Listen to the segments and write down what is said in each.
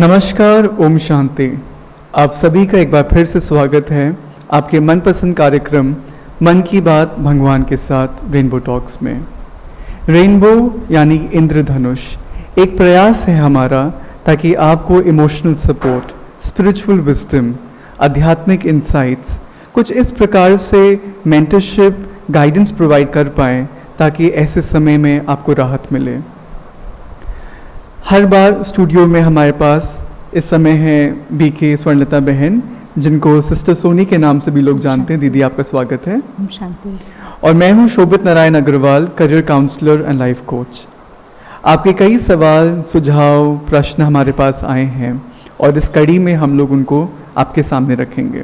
नमस्कार, ओम शांति। आप सभी का एक बार फिर से स्वागत है आपके मनपसंद कार्यक्रम मन की बात भगवान के साथ रेनबो टॉक्स में। रेनबो यानी इंद्रधनुष एक प्रयास है हमारा ताकि आपको इमोशनल सपोर्ट, स्पिरिचुअल विजडम, आध्यात्मिक इंसाइट्स, कुछ इस प्रकार से मेंटरशिप, गाइडेंस प्रोवाइड कर पाएँ ताकि ऐसे समय में आपको राहत मिले। हर बार स्टूडियो में हमारे पास इस समय है बीके स्वर्णलता बहन, जिनको सिस्टर सोनी के नाम से भी लोग जानते हैं। दीदी, आपका स्वागत है। शांति। और मैं हूँ Shobhit Narayan Agarwal, career counsellor and life coach. आपके कई सवाल, सुझाव, प्रश्न हमारे पास आए हैं और इस कड़ी में हम लोग उनको आपके सामने रखेंगे।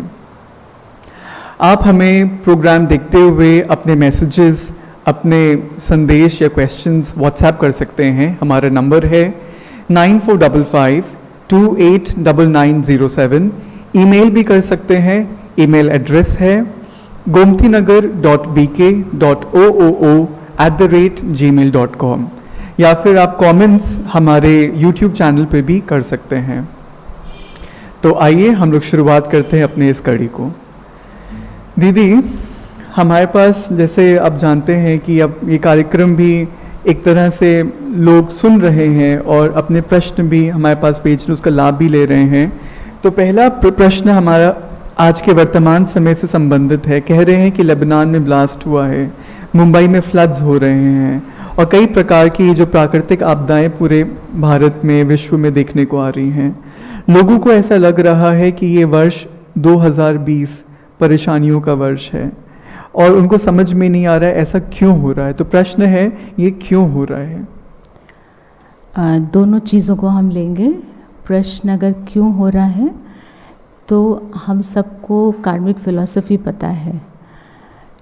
आप हमें प्रोग्राम देखते हुए अपने मैसेजेस, अपने संदेश या क्वेश्चंस व्हाट्सएप कर सकते हैं। हमारा नंबर है 9455289907। ईमेल भी कर सकते हैं। ईमेल एड्रेस है gomtinagar.bk.ooo@gmail.com, या फिर आप कमेंट्स हमारे यूट्यूब चैनल पे भी कर सकते हैं। तो आइए हम लोग शुरुआत करते हैं अपने इस कड़ी को। दीदी, हमारे पास जैसे आप जानते हैं कि अब ये कार्यक्रम भी एक तरह से लोग सुन रहे हैं और अपने प्रश्न भी हमारे पास भेजने, उसका लाभ भी ले रहे हैं। तो पहला प्रश्न हमारा आज के वर्तमान समय से संबंधित है। कह रहे हैं कि लेबनान में ब्लास्ट हुआ है, मुंबई में फ्लड्स हो रहे हैं और कई प्रकार की जो प्राकृतिक आपदाएं पूरे भारत में, विश्व में देखने को आ रही हैं। लोगों को ऐसा लग रहा है कि ये वर्ष 2020 परेशानियों का वर्ष है और उनको समझ में नहीं आ रहा है ऐसा क्यों हो रहा है। तो प्रश्न है, ये क्यों हो रहा है? दोनों चीज़ों को हम लेंगे। प्रश्न अगर क्यों हो रहा है तो हम सबको कार्मिक फिलॉसफी पता है।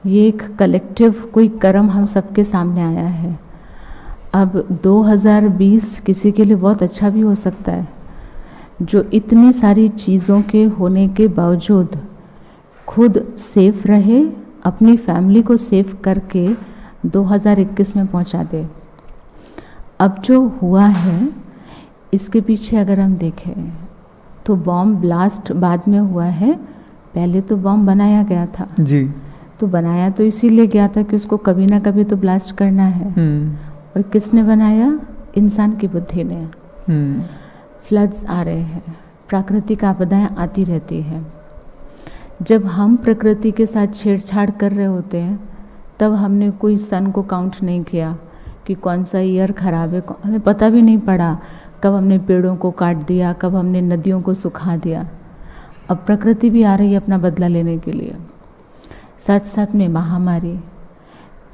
ये एक कलेक्टिव कोई कर्म हम सबके सामने आया है। अब 2020 किसी के लिए बहुत अच्छा भी हो सकता है, जो इतनी सारी चीज़ों के होने के बावजूद खुद सेफ रहे, अपनी फैमिली को सेव करके 2021 में पहुंचा दे। अब जो हुआ है इसके पीछे अगर हम देखें तो बॉम्ब ब्लास्ट बाद में हुआ है। पहले तो बॉम्ब बनाया गया था जी। तो बनाया तो इसीलिए गया था कि उसको कभी ना कभी तो ब्लास्ट करना है। और किसने बनाया? इंसान की बुद्धि ने। फ्लड्स आ रहे हैं, प्राकृतिक आपदाएं आती रहती हैं। जब हम प्रकृति के साथ छेड़छाड़ कर रहे होते हैं तब हमने कोई सन को काउंट नहीं किया कि कौन सा ईयर खराब है। हमें पता भी नहीं पड़ा कब हमने पेड़ों को काट दिया, कब हमने नदियों को सुखा दिया। अब प्रकृति भी आ रही है अपना बदला लेने के लिए, साथ साथ में महामारी।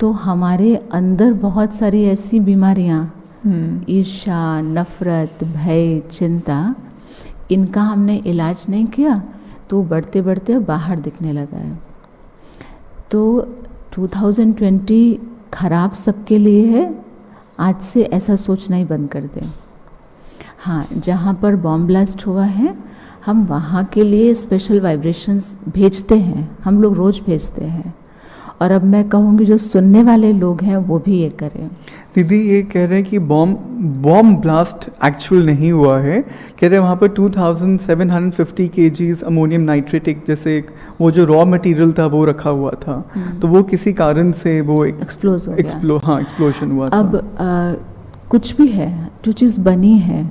तो हमारे अंदर बहुत सारी ऐसी बीमारियाँ, ईर्ष्या, नफरत, भय, चिंता, इनका हमने इलाज नहीं किया तो बढ़ते बढ़ते बाहर दिखने लगा है। तो 2020 खराब सबके लिए है। आज से ऐसा सोचना ही बंद कर दें। हाँ, जहाँ पर बॉम्ब ब्लास्ट हुआ है हम वहाँ के लिए स्पेशल वाइब्रेशंस भेजते हैं, हम लोग रोज़ भेजते हैं। और अब मैं कहूँगी जो सुनने वाले लोग हैं वो भी ये करें। दीदी, ये कह रहे हैं कि बॉम्ब ब्लास्ट एक्चुअल नहीं हुआ है। कह रहे हैं वहाँ पर 2750 kgs अमोनियम नाइट्रेट जैसे वो जो रॉ मटेरियल था वो रखा हुआ था। तो वो किसी कारण से वो एक्सप्लोजन हुआ था। अब कुछ भी है, जो चीज़ बनी है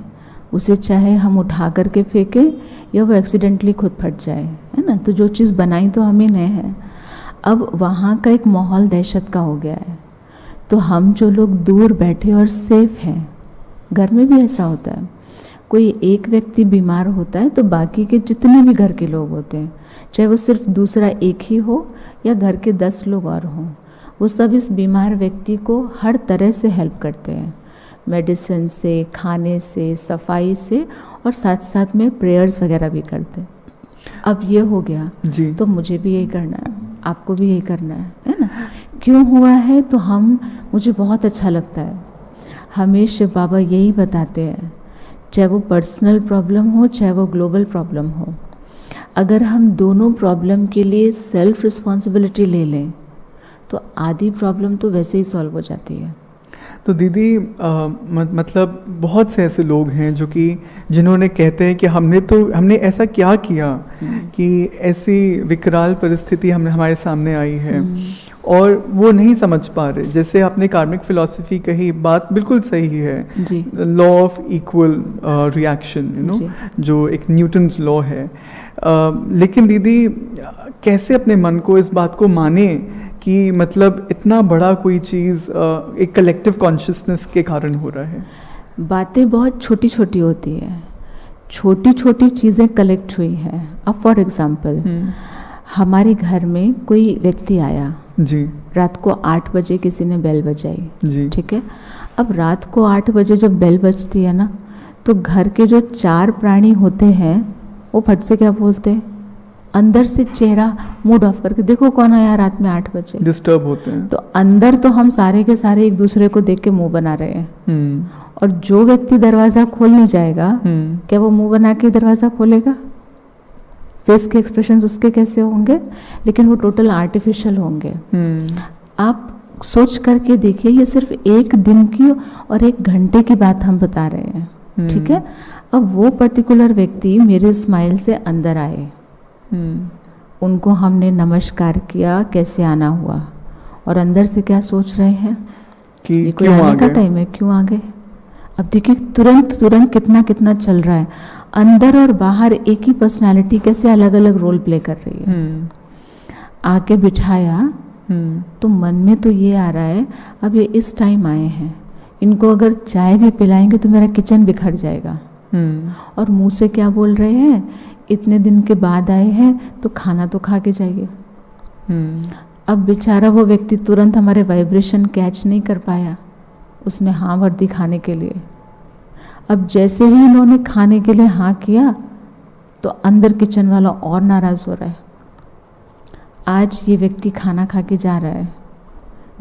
उसे चाहे हम उठा करके फेंके या वो एक्सीडेंटली खुद फट जाए, है ना। तो जो चीज़ बनाई तो हम ही ने है। अब वहाँ का एक माहौल दहशत का हो गया है। तो हम जो लोग दूर बैठे और सेफ हैं, घर में भी ऐसा होता है, कोई एक व्यक्ति बीमार होता है तो बाकी के जितने भी घर के लोग होते हैं, चाहे वो सिर्फ दूसरा एक ही हो या घर के 10 लोग और हों, वो सब इस बीमार व्यक्ति को हर तरह से हेल्प करते हैं, मेडिसिन से, खाने से, सफाई से, और साथ साथ में प्रेयर्स वगैरह भी करते हैं। अब ये हो गया जी, तो मुझे भी यही करना है, आपको भी यही करना है ना। क्यों हुआ है तो मुझे बहुत अच्छा लगता है, हमेशा बाबा यही बताते हैं, चाहे वो पर्सनल प्रॉब्लम हो चाहे वो ग्लोबल प्रॉब्लम हो, अगर हम दोनों प्रॉब्लम के लिए सेल्फ रिस्पॉन्सिबिलिटी ले लें तो आधी प्रॉब्लम तो वैसे ही सॉल्व हो जाती है। तो दीदी मतलब बहुत से ऐसे लोग हैं जो कि जिन्होंने कहते हैं कि हमने ऐसा क्या किया कि ऐसी विकराल परिस्थिति हमारे सामने आई है और वो नहीं समझ पा रहे। जैसे आपने कार्मिक फिलॉसफी कही, बात बिल्कुल सही है, law of equal reaction, you know, जो एक न्यूटन्स लॉ है। लेकिन दीदी कैसे अपने मन को इस बात को माने कि मतलब इतना बड़ा कोई चीज़ एक कलेक्टिव कॉन्शियसनेस के कारण हो रहा है? बातें बहुत छोटी छोटी होती है, छोटी छोटी चीज़ें कलेक्ट हुई हैं। अब फॉर एग्जांपल हमारे घर में कोई व्यक्ति आया जी, रात को 8 बजे किसी ने बेल बजाई जी, ठीक है। अब रात को 8 बजे जब बेल बजती है ना, तो घर के जो 4 प्राणी होते हैं वो फट से क्या बोलते हैं, अंदर से चेहरा मूड ऑफ करके, देखो कौन आया रात में 8 बजे, डिस्टर्ब होते हैं। तो अंदर तो हम सारे के सारे एक दूसरे को देख के मुंह बना रहे हैं, और जो व्यक्ति दरवाज़ा खोलने जाएगा क्या वो मुंह बना के दरवाज़ा खोलेगा? फेस के एक्सप्रेशंस उसके कैसे होंगे? लेकिन वो टोटल आर्टिफिशियल होंगे। आप सोच करके देखिए, ये सिर्फ एक दिन की और 1 घंटे की बात हम बता रहे हैं, ठीक है। अब वो पर्टिकुलर व्यक्ति मेरे स्माइल से अंदर आए, उनको हमने नमस्कार किया, कैसे आना हुआ, और अंदर से क्या सोच रहे हैं कि ये कोई आने का टाइम है, क्यों आ गए? अब देखिए तुरंत तुरंत कितना कितना चल रहा है, अंदर और बाहर एक ही पर्सनालिटी कैसे अलग अलग रोल प्ले कर रही है। आके बिठाया तो मन में तो ये आ रहा है, अब ये इस टाइम आए हैं, इनको अगर चाय भी पिलाएंगे तो मेरा किचन बिखर जाएगा, और मुंह से क्या बोल रहे हैं, इतने दिन के बाद आए हैं तो खाना तो खा के जाइए। अब बेचारा वो व्यक्ति तुरंत हमारे वाइब्रेशन कैच नहीं कर पाया, उसने हाँ वर्दी खाने के लिए। अब जैसे ही उन्होंने खाने के लिए हाँ किया तो अंदर किचन वाला और नाराज़ हो रहा है। आज ये व्यक्ति खाना खा के जा रहा है,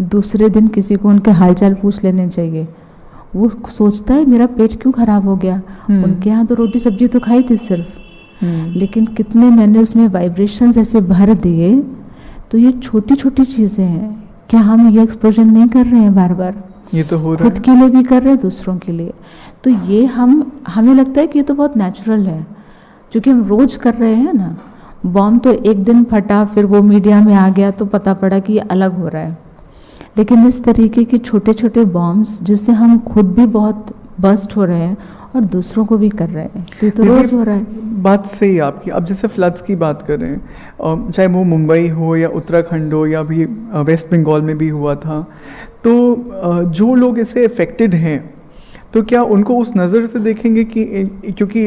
दूसरे दिन किसी को उनके हालचाल पूछ लेने चाहिए, वो सोचता है मेरा पेट क्यों खराब हो गया, उनके यहाँ तो रोटी सब्जी तो खाई थी सिर्फ, लेकिन कितने मैंने उसमें वाइब्रेशंस ऐसे भर दिए। तो ये छोटी छोटी चीज़ें हैं, क्या हम ये एक्सप्लोजन नहीं कर रहे हैं बार बार? ये तो हो रहा है, खुद के लिए भी कर रहे हैं, दूसरों के लिए। तो ये हमें लगता है कि ये तो बहुत नेचुरल है, क्योंकि हम रोज कर रहे हैं ना। बॉम्ब तो एक दिन फटा, फिर वो मीडिया में आ गया तो पता पड़ा कि ये अलग हो रहा है, लेकिन इस तरीके के छोटे छोटे बॉम्ब्स जिससे हम खुद भी बहुत बस्ट हो रहे हैं और दूसरों को भी कर रहे हैं, तो ये तो रोज हो रहा है। बात सही है आपकी। अब जैसे फ्लड्स की बात करें, चाहे वो मुंबई हो या उत्तराखंड हो या अभी वेस्ट बंगाल में भी हुआ था, तो जो लोग इससे अफेक्टेड हैं तो क्या उनको उस नज़र से देखेंगे कि क्योंकि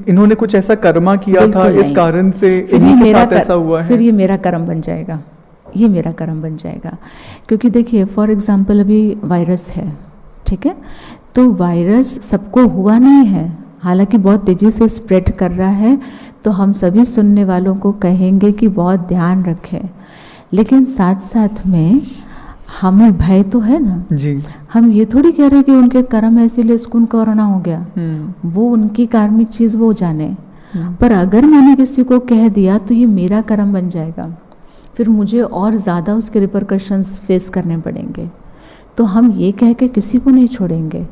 इन्होंने कुछ ऐसा कर्मा किया था, इस कारण से इन्हीं के साथ ऐसा हुआ है, फिर ये मेरा कर्म बन जाएगा, ये मेरा कर्म बन जाएगा। क्योंकि देखिए फॉर एग्जांपल अभी वायरस है, ठीक है, तो वायरस सबको हुआ नहीं है, हालांकि बहुत तेज़ी से स्प्रेड कर रहा है, तो हम सभी सुनने वालों को कहेंगे कि बहुत ध्यान रखें, लेकिन साथ साथ में हमें भय तो है ना जी। हम ये थोड़ी कह रहे कि उनके कर्म है इसीलिए इसको कोरोना हो गया, वो उनकी कार्मिक चीज़ वो जाने, पर अगर मैंने किसी को कह दिया तो ये मेरा कर्म बन जाएगा, फिर मुझे और ज़्यादा उसके रिपरकशंस फेस करने पड़ेंगे। तो हम ये कह के किसी को नहीं छोड़ेंगे।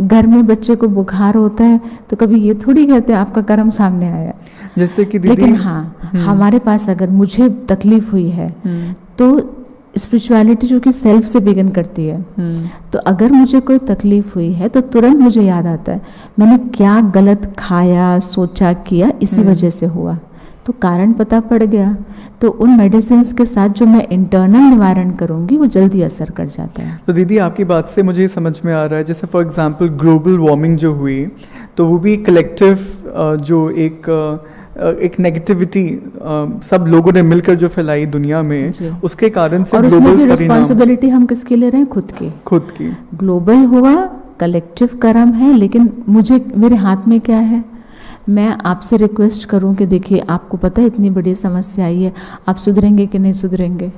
घर में बच्चे को बुखार होता है तो कभी ये थोड़ी कहते हैं आपका कर्म सामने आया, जैसे कि दीदी, लेकिन हाँ हमारे पास अगर मुझे तकलीफ हुई है तो स्पिरिचुअलिटी जो कि सेल्फ से बिगिन करती है, तो अगर मुझे कोई तकलीफ हुई है तो तुरंत मुझे याद आता है मैंने क्या गलत खाया, सोचा, किया, इसी वजह से हुआ, तो कारण पता पड़ गया। तो उन मेडिसिन के साथ जो मैं इंटरनल निवारण करूंगी वो जल्दी असर कर जाता है। तो दीदी आपकी बात से मुझे समझ में आ रहा है, जैसे फॉर एग्जांपल ग्लोबल वार्मिंग जो हुई, तो वो भी कलेक्टिव जो एक नेगेटिविटी सब लोगों ने मिलकर जो फैलाई दुनिया में, उसके कारण से, और उसमें भी रिस्पॉन्सिबिलिटी हम किसके ले रहे हैं? खुद की। ग्लोबल हुआ, कलेक्टिव कर्म है, लेकिन मेरे हाथ में क्या है? मैं आपसे रिक्वेस्ट करूं कि देखिए आपको पता है इतनी बड़ी समस्या आई है, आप सुधरेंगे कि नहीं सुधरेंगे?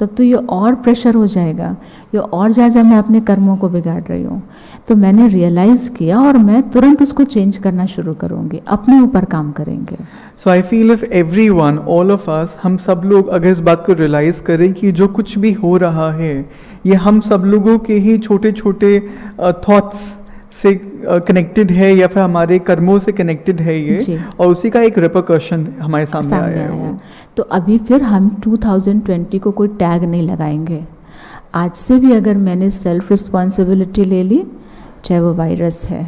तब तो ये और प्रेशर हो जाएगा, ये और ज़्यादा मैं अपने कर्मों को बिगाड़ रही हूँ। तो मैंने रियलाइज़ किया और मैं तुरंत उसको चेंज करना शुरू करूँगी, अपने ऊपर काम करेंगे। So I feel if everyone, all of us, हम सब लोग अगर इस बात को रियलाइज करें कि जो कुछ भी हो रहा है ये हम सब लोगों के ही छोटे छोटे थॉट्स से कनेक्टेड है या फिर हमारे कर्मों से कनेक्टेड है ये, और उसी का एक रिपरकशन हमारे सामने आया है। तो अभी फिर हम 2020 को कोई टैग नहीं लगाएंगे। आज से भी अगर मैंने सेल्फ रिस्पॉन्सिबिलिटी ले ली, चाहे वो वायरस है,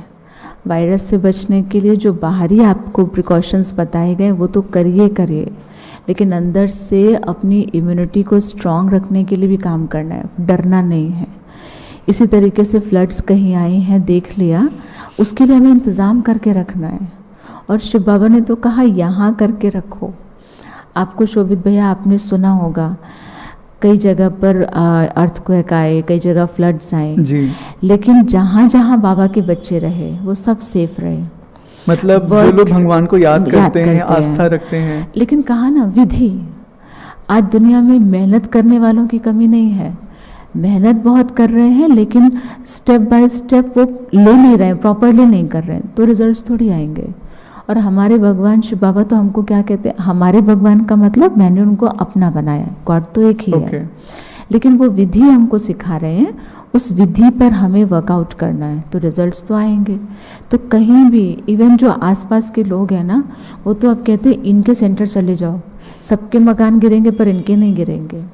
वायरस से बचने के लिए जो बाहरी आपको प्रिकॉशंस बताए गए वो तो करिए, लेकिन अंदर से अपनी इम्यूनिटी को स्ट्रॉन्ग रखने के लिए भी काम करना है, डरना नहीं है। इसी तरीके से फ्लड्स कहीं आए हैं, देख लिया, उसके लिए हमें इंतज़ाम करके रखना है। और शिव बाबा ने तो कहा यहाँ करके रखो। आपको शोभित भैया, आपने सुना होगा कई जगह पर अर्थक्वेक आए, कई जगह फ्लड्स आए जी, लेकिन जहाँ जहाँ बाबा के बच्चे रहे वो सब सेफ रहे। मतलब जो लोग भगवान को याद करते हैं, आस्था रखते हैं। लेकिन कहा ना, विधि। आज दुनिया में मेहनत करने वालों की कमी नहीं है, मेहनत बहुत कर रहे हैं लेकिन स्टेप बाय स्टेप वो ले नहीं रहे, प्रॉपरली नहीं कर रहे हैं, तो रिजल्ट्स थोड़ी आएंगे। और हमारे भगवान शिव बाबा तो हमको क्या कहते हैं, हमारे भगवान का मतलब मैंने उनको अपना बनाया, गॉड तो एक ही है, लेकिन वो विधि हमको सिखा रहे हैं, उस विधि पर हमें वर्कआउट करना है, तो रिजल्ट्स तो आएंगे। तो कहीं भी इवन जो आसपास के लोग हैं ना, वो तो अब कहते हैं इनके सेंटर चले जाओ, सबके मकान गिरेंगे पर इनके नहीं गिरेंगे।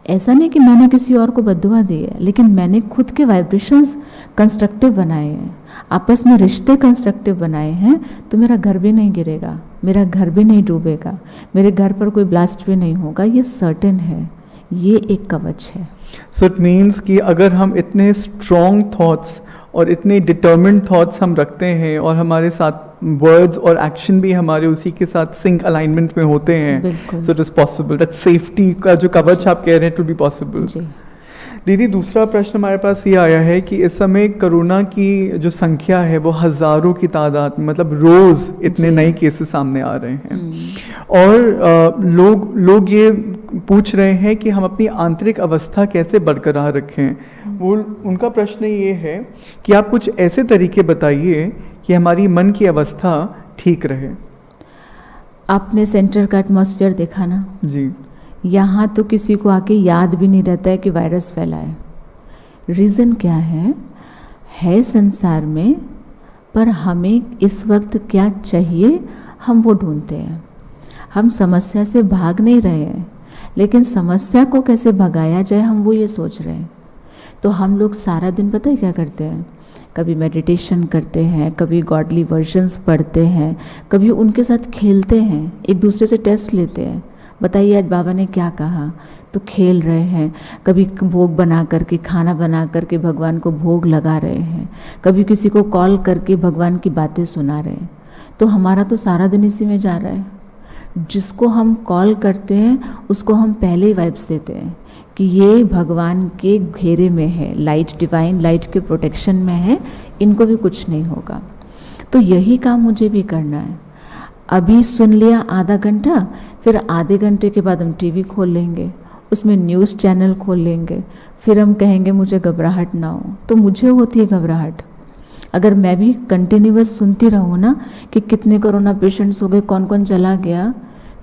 ऐसा नहीं कि मैंने किसी और को बद्दुआ दी है, लेकिन मैंने खुद के वाइब्रेशंस कंस्ट्रक्टिव बनाए हैं, आपस में रिश्ते कंस्ट्रक्टिव बनाए हैं, तो मेरा घर भी नहीं गिरेगा, मेरा घर भी नहीं डूबेगा, मेरे घर पर कोई ब्लास्ट भी नहीं होगा, ये सर्टेन है, ये एक कवच है। सो इट मीन्स कि अगर हम इतने स्ट्रॉन्ग थॉट्स और इतने डिटर्मिन्ड थॉट्स हम रखते हैं और हमारे साथ वर्ड्स और एक्शन भी हमारे उसी के साथ सिंक अलाइनमेंट में होते हैं, so it is possible that safety का जो कवच आप कह रहे हैं, इट विल बी पॉसिबल। दीदी, दूसरा प्रश्न हमारे पास ये आया है कि इस समय कोरोना की जो संख्या है वो हज़ारों की तादाद में, मतलब रोज़ इतने नए केसेस सामने आ रहे हैं, और लोग ये पूछ रहे हैं कि हम अपनी आंतरिक अवस्था कैसे बरकरार रखें। वो उनका प्रश्न ये है कि आप कुछ ऐसे तरीके बताइए कि हमारी मन की अवस्था ठीक रहे। आपने सेंटर का एटमॉस्फेयर देखा ना जी, यहाँ तो किसी को आके याद भी नहीं रहता है कि वायरस फैला है। रीज़न क्या है संसार में, पर हमें इस वक्त क्या चाहिए हम वो ढूंढते हैं। हम समस्या से भाग नहीं रहे हैं, लेकिन समस्या को कैसे भगाया जाए हम वो ये सोच रहे हैं। तो हम लोग सारा दिन पता है क्या करते हैं, कभी मेडिटेशन करते हैं, कभी गॉडली वर्जन्स पढ़ते हैं, कभी उनके साथ खेलते हैं, एक दूसरे से टेस्ट लेते हैं, बताइए आज बाबा ने क्या कहा, तो खेल रहे हैं, कभी भोग बना करके, खाना बना करके भगवान को भोग लगा रहे हैं, कभी किसी को कॉल करके भगवान की बातें सुना रहे हैं। तो हमारा तो सारा दिन इसी में जा रहा है। जिसको हम कॉल करते हैं उसको हम पहले ही वाइब्स देते हैं कि ये भगवान के घेरे में है, लाइट, डिवाइन लाइट के प्रोटेक्शन में है, इनको भी कुछ नहीं होगा। तो यही काम मुझे भी करना है। अभी सुन लिया आधा घंटा, फिर आधे घंटे के बाद हम टीवी खोल लेंगे, उसमें न्यूज़ चैनल खोल लेंगे, फिर हम कहेंगे मुझे घबराहट ना हो, तो मुझे होती है घबराहट। अगर मैं भी कंटिन्यूअस सुनती रहूँ ना कि कितने कोरोना पेशेंट्स हो गए, कौन कौन चला गया,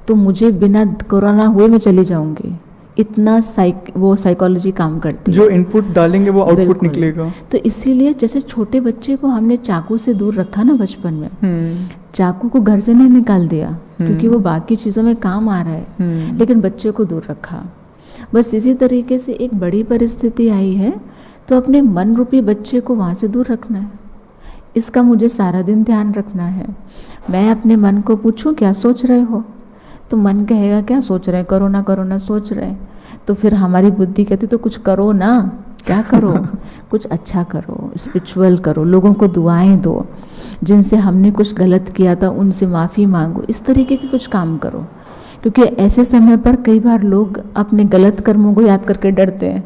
तो मुझे बिना कोरोना हुए मैं चली जाऊँगी। इतना साइकोलॉजी काम करती है। जो इनपुट डालेंगे वो आउटपुट निकलेगा। तो इसीलिए जैसे छोटे बच्चे को हमने चाकू से दूर रखा ना बचपन में, चाकू को घर से नहीं निकाल दिया क्योंकि वो बाकी चीज़ों में काम आ रहा है, लेकिन बच्चे को दूर रखा। बस इसी तरीके से एक बड़ी परिस्थिति आई है तो अपने मन रूपी बच्चे को वहाँ से दूर रखना है। इसका मुझे सारा दिन ध्यान रखना है। मैं अपने मन को पूछूं क्या सोच रहे हो, तो मन कहेगा क्या सोच रहे हैं, कोरोना कोरोना सोच रहे हैं। तो फिर हमारी बुद्धि कहती तो कुछ करो ना, क्या करो कुछ अच्छा करो, स्पिरिचुअल करो, लोगों को दुआएं दो, जिनसे हमने कुछ गलत किया था उनसे माफ़ी मांगो, इस तरीके के कुछ काम करो। क्योंकि ऐसे समय पर कई बार लोग अपने गलत कर्मों को याद करके डरते हैं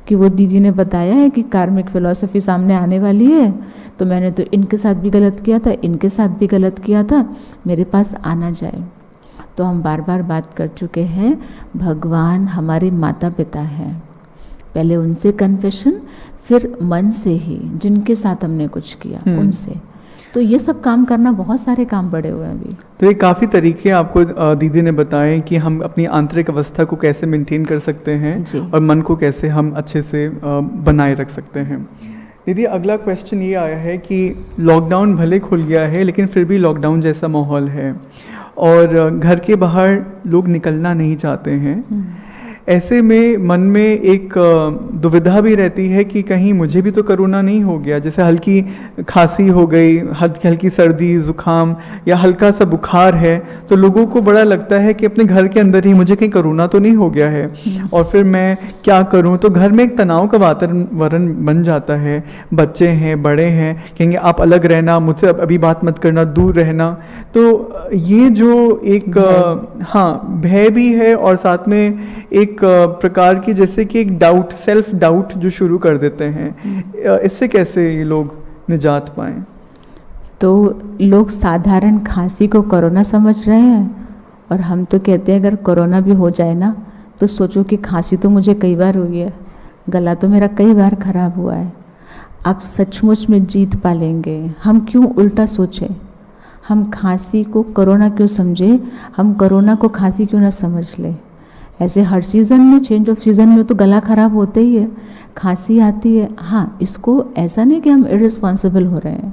कि वो दीदी ने बताया है कि कार्मिक फिलॉसफी सामने आने वाली है, तो मैंने तो इनके साथ भी गलत किया था, इनके साथ भी गलत किया था, मेरे पास आना जाए। तो हम बार बार बात कर चुके हैं, भगवान हमारे माता पिता हैं। पहले उनसे कन्फेशन, फिर मन से ही जिनके साथ हमने कुछ किया उनसे। तो ये सब काम करना, बहुत सारे काम पड़े हुए हैं अभी। तो ये काफ़ी तरीके आपको दीदी ने बताए कि हम अपनी आंतरिक अवस्था को कैसे मेंटेन कर सकते हैं और मन को कैसे हम अच्छे से बनाए रख सकते हैं। दीदी, अगला क्वेश्चन ये आया है कि लॉकडाउन भले खुल गया है लेकिन फिर भी लॉकडाउन जैसा माहौल है और घर के बाहर लोग निकलना नहीं चाहते हैं। ऐसे में मन में एक दुविधा भी रहती है कि कहीं मुझे भी तो कोरोना नहीं हो गया। जैसे हल्की खांसी हो गई, हल्की सर्दी जुकाम या हल्का सा बुखार है तो लोगों को बड़ा लगता है कि अपने घर के अंदर ही मुझे कहीं कोरोना तो नहीं हो गया है और फिर मैं क्या करूं। तो घर में एक तनाव का वातावरण बन जाता है। बच्चे हैं, बड़े हैं, कहेंगे आप अलग रहना, मुझसे अभी बात मत करना, दूर रहना। तो ये जो एक भय भी है और साथ में एक प्रकार की जैसे कि एक डाउट, सेल्फ डाउट जो शुरू कर देते हैं। इससे कैसे ये लोग निजात पाएं? तो लोग साधारण खांसी को कोरोना समझ रहे हैं और हम तो कहते हैं अगर कोरोना भी हो जाए ना तो सोचो कि खांसी तो मुझे कई बार हुई है, गला तो मेरा कई बार खराब हुआ है। आप सचमुच में जीत पा लेंगे। हम क्यों उल्टा सोचें? हम खांसी को कोरोना क्यों समझे? हम कोरोना को खांसी क्यों ना समझ ले? ऐसे हर सीज़न में, चेंज ऑफ सीज़न में तो गला ख़राब होता ही है, खांसी आती है। हाँ, इसको ऐसा नहीं कि हम इर्रिस्पॉन्सिबल हो रहे हैं,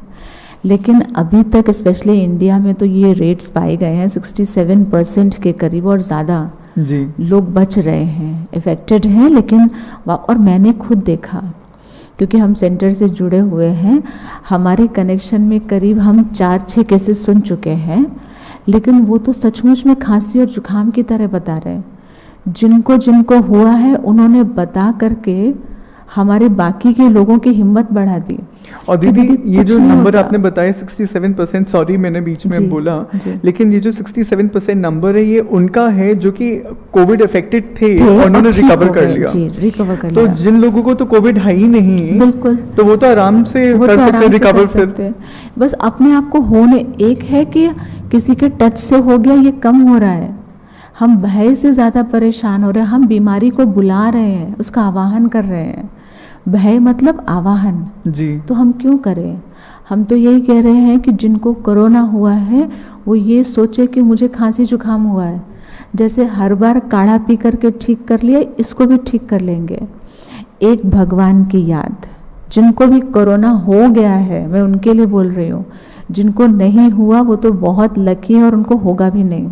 लेकिन अभी तक स्पेशली इंडिया में तो ये रेट्स पाए गए हैं 67% के करीब और ज़्यादा जी लोग बच रहे हैं, इफ़ेक्टेड हैं। लेकिन और मैंने खुद देखा, क्योंकि हम सेंटर से जुड़े हुए हैं, हमारे कनेक्शन में करीब हम 4-6 केसेस सुन चुके हैं, लेकिन वो तो सचमुच में खांसी और जुकाम की तरह बता रहे हैं। जिनको हुआ है उन्होंने बता करके हमारे बाकी के लोगों की हिम्मत बढ़ा दी। और दीदी ये जो नंबर आपने बताया 67%, सॉरी मैंने बीच में बोला, लेकिन ये जो 67% नंबर है ये उनका है जो कि कोविड अफेक्टेड थे और उन्होंने रिकवर कर लिया। जी, रिकवर कर तो लिया। जिन लोगों को तो कोविड है ही नहीं, बिल्कुल, तो वो तो आराम से कर सकते, रिकवर कर। बस अपने आप को होने, एक है कि किसी के टच से हो गया ये कम हो रहा है, हम भय से ज़्यादा परेशान हो रहे हैं, हम बीमारी को बुला रहे हैं, उसका आवाहन कर रहे हैं। भय मतलब आवाहन जी। तो हम क्यों करें? हम तो यही कह रहे हैं कि जिनको कोरोना हुआ है वो ये सोचे कि मुझे खांसी जुकाम हुआ है, जैसे हर बार काढ़ा पी करके ठीक कर लिया, इसको भी ठीक कर लेंगे। एक भगवान की याद, जिनको भी कोरोना हो गया है मैं उनके लिए बोल रही हूँ, जिनको नहीं हुआ वो तो बहुत लकी है और उनको होगा भी नहीं।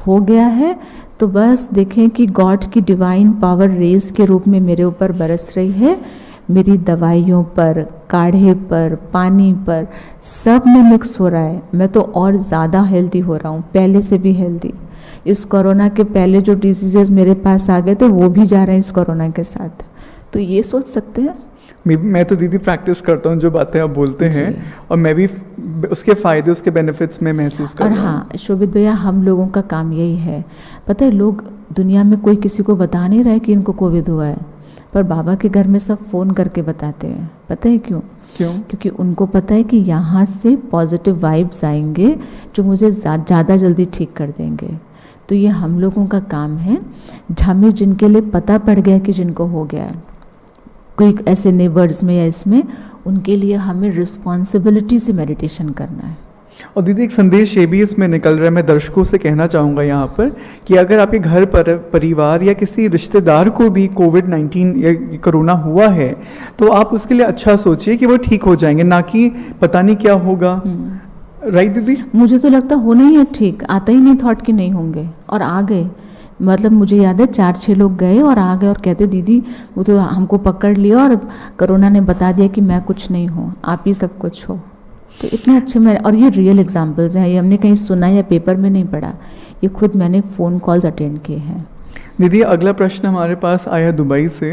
हो गया है तो बस देखें कि गॉड की डिवाइन पावर रेस के रूप में मेरे ऊपर बरस रही है, मेरी दवाइयों पर, काढ़े पर, पानी पर, सब में मिक्स हो रहा है। मैं तो और ज़्यादा हेल्दी हो रहा हूँ, पहले से भी हेल्दी। इस कोरोना के पहले जो डिजीज़ेस मेरे पास आ गए थे वो भी जा रहे हैं इस कोरोना के साथ। तो ये सोच सकते हैं। मैं तो दीदी प्रैक्टिस करता हूँ जो बातें आप बोलते हैं और मैं भी उसके फ़ायदे, उसके बेनिफिट्स में महसूस करता हूँ। और हाँ शोभित भैया, हम लोगों का काम यही है, पता है लोग दुनिया में कोई किसी को बता नहीं रहा है कि इनको कोविड हुआ है, पर बाबा के घर में सब फ़ोन करके बताते हैं। पता है क्यों? क्योंकि उनको पता है कि यहाँ से पॉजिटिव वाइब्स आएंगे जो मुझे ज़्यादा जल्दी ठीक कर देंगे। तो ये हम लोगों का काम है, हमें जिनके लिए पता पड़ गया कि जिनको हो गया है कोई ऐसे नेबर्स में या इसमें, उनके लिए हमें रिस्पॉन्सिबिलिटी से मेडिटेशन करना है। और दीदी एक संदेश ये भी इसमें निकल रहा है, मैं दर्शकों से कहना चाहूँगा यहाँ पर कि अगर आपके घर पर परिवार या किसी रिश्तेदार को भी कोविड-19 या कोरोना हुआ है तो आप उसके लिए अच्छा सोचिए कि वो ठीक हो जाएंगे, ना कि पता नहीं क्या होगा। राइट दीदी? मुझे तो लगता होना ही है ठीक, आता ही नहीं थॉट कि नहीं होंगे और आ गए। मतलब मुझे याद है 4-6 लोग गए और आ गए और कहते दीदी वो तो हमको पकड़ लिया और कोरोना ने बता दिया कि मैं कुछ नहीं हूँ, आप ही सब कुछ हो। तो इतने अच्छे में, और ये रियल एग्जांपल्स हैं, ये हमने कहीं सुना या पेपर में नहीं पढ़ा, ये खुद मैंने फ़ोन कॉल्स अटेंड किए हैं। दीदी अगला प्रश्न हमारे पास आया दुबई से।